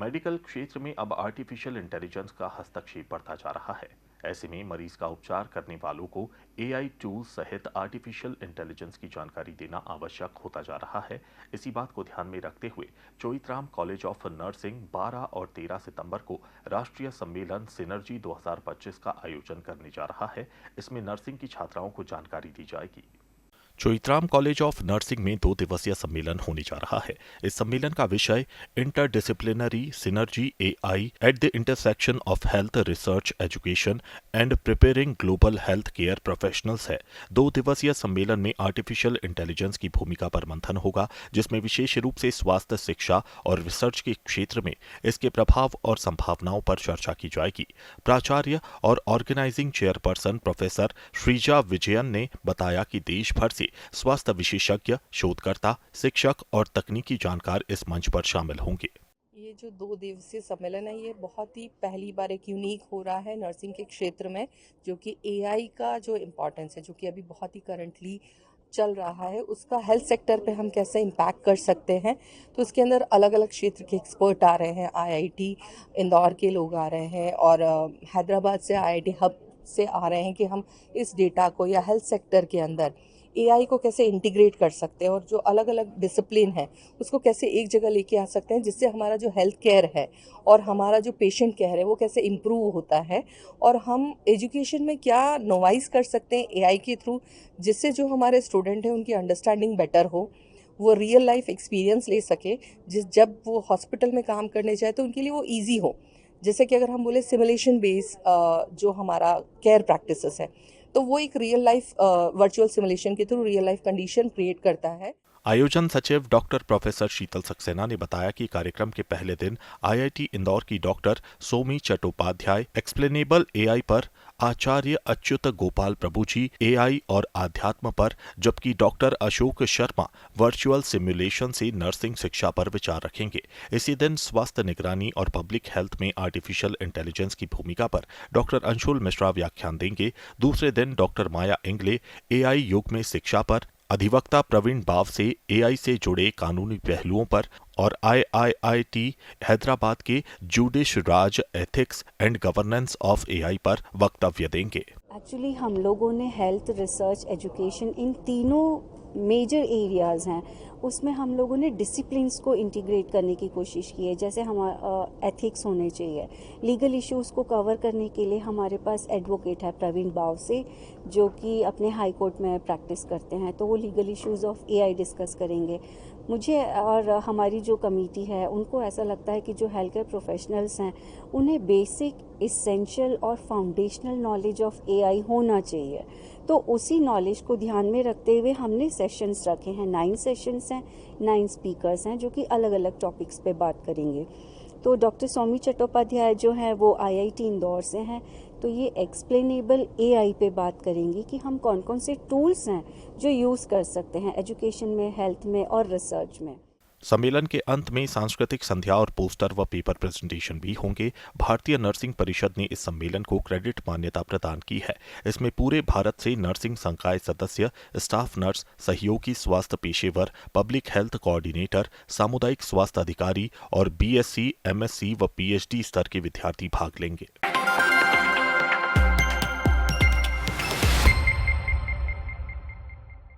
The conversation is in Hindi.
मेडिकल क्षेत्र में अब आर्टिफिशियल इंटेलिजेंस का हस्तक्षेप बढ़ता जा रहा है। ऐसे में मरीज का उपचार करने वालों को एआई टूल सहित आर्टिफिशियल इंटेलिजेंस की जानकारी देना आवश्यक होता जा रहा है। इसी बात को ध्यान में रखते हुए चोइथराम कॉलेज ऑफ नर्सिंग 12 और 13 सितंबर को राष्ट्रीय सम्मेलन सिनर्जी 2025 का आयोजन करने जा रहा है। इसमें नर्सिंग की छात्राओं को जानकारी दी जाएगी। चोइथराम कॉलेज ऑफ नर्सिंग में 2 दिवसीय सम्मेलन होने जा रहा है। इस सम्मेलन का विषय interdisciplinary synergy AI at the intersection of health research education and preparing global health care professionals है। 2 दिवसीय सम्मेलन में आर्टिफिशियल इंटेलिजेंस की भूमिका पर मंथन होगा, जिसमें विशेष रूप से स्वास्थ्य, शिक्षा और रिसर्च के क्षेत्र में इसके प्रभाव और संभावनाओं पर चर्चा की जाएगी। प्राचार्य और organising chairperson professor Sreeja Vijayan ने बताया कि देश भर से स्वास्थ्य विशेषज्ञ, शोधकर्ता, शिक्षक और तकनीकी जानकार इस मंच पर शामिल होंगे। ये जो 2 दिवसीय सम्मेलन है, ये बहुत ही पहली बार एक यूनिक हो रहा है नर्सिंग के क्षेत्र में, जो कि एआई का जो इम्पोर्टेंस है, जो कि अभी बहुत ही करंटली चल रहा है, उसका हेल्थ सेक्टर पे हम कैसे इम्पैक्ट कर सकते हैं। तो उसके अंदर अलग अलग क्षेत्र के एक्सपर्ट आ रहे हैं। आईआईटी इंदौर के लोग आ रहे हैं और हैदराबाद से आईआईटी हब से आ रहे हैं कि हम इस डेटा को या हेल्थ सेक्टर के अंदर एआई को कैसे इंटीग्रेट कर सकते हैं और जो अलग अलग डिसिप्लिन है उसको कैसे एक जगह लेके आ सकते हैं, जिससे हमारा जो हेल्थ केयर है और हमारा जो पेशेंट केयर है वो कैसे इम्प्रूव होता है, और हम एजुकेशन में क्या नोवाइज कर सकते हैं एआई के थ्रू, जिससे जो हमारे स्टूडेंट हैं उनकी अंडरस्टैंडिंग बेटर हो, वो रियल लाइफ एक्सपीरियंस ले सके, जब वो हॉस्पिटल में काम करने जाए तो उनके लिए वो ईजी हो। जैसे कि अगर हम बोले सिमुलेशन बेस जो हमारा केयर प्रैक्टिसेस है, तो वो एक रियल लाइफ वर्चुअल सिमुलेशन के through real life condition create करता है। आयोजन सचिव डॉक्टर प्रोफेसर शीतल सक्सेना ने बताया कि कार्यक्रम के पहले दिन आईआईटी इंदौर की doctor Somi Chattopadhyay explainable AI पर, आचार्य अच्युत गोपाल प्रभु जी एआई और आध्यात्म पर, जबकि doctor Ashok Sharma virtual simulation से नर्सिंग शिक्षा पर विचार रखेंगे। इसी दिन स्वास्थ्य निगरानी और पब्लिक हेल्थ में आर्टिफिशियल इंटेलिजेंस की भूमिका पर डॉक्टर अंशुल मिश्रा व्याख्यान देंगे। दूसरे दिन डॉक्टर माया इंगले एआई युग में शिक्षा पर, अधिवक्ता प्रवीण बाव से एआई से जुड़े कानूनी पहलुओं पर और आईआईटी हैदराबाद के जुडिश राज ethics and governance of AI पर वक्तव्य देंगे। एक्चुअली हम लोगों ने हेल्थ, रिसर्च, एजुकेशन, इन तीनों मेजर एरियाज हैं, उसमें हम लोगों ने डिसिप्लिन्स को इंटीग्रेट करने की कोशिश की है। जैसे हमारा एथिक्स होने चाहिए, लीगल इश्यूज़ को कवर करने के लिए हमारे पास एडवोकेट है प्रवीण बाव से, जो कि अपने हाई कोर्ट में प्रैक्टिस करते हैं, तो वो legal issues of AI discuss करेंगे। मुझे और हमारी जो कमेटी है उनको ऐसा लगता है कि जो हेल्थ केयर प्रोफेशनल्स हैं उन्हें बेसिक, इसेंशियल और फाउंडेशनल नॉलेज ऑफ एआई होना चाहिए। तो उसी नॉलेज को ध्यान में रखते हुए हमने सेशंस रखे हैं। 9 सेशंस हैं, 9 स्पीकर्स हैं जो कि अलग अलग टॉपिक्स पे बात करेंगे। तो डॉक्टर सोमी चट्टोपाध्याय जो हैं वो आईआईटी इंदौर से हैं, तो ये एक्सप्लेनेबल एआई पे बात करेंगी कि हम कौन कौन से टूल्स हैं जो यूज़ कर सकते हैं एजुकेशन में, हेल्थ में और रिसर्च में। सम्मेलन के अंत में सांस्कृतिक संध्या और पोस्टर व पेपर प्रेजेंटेशन भी होंगे। भारतीय नर्सिंग परिषद ने इस सम्मेलन को क्रेडिट मान्यता प्रदान की है। इसमें पूरे भारत से नर्सिंग संकाय सदस्य, स्टाफ नर्स, सहयोगी स्वास्थ्य पेशेवर, पब्लिक हेल्थ कोऑर्डिनेटर, सामुदायिक स्वास्थ्य अधिकारी और बीएससी, एमएससी व पीएचडी स्तर के विद्यार्थी भाग लेंगे।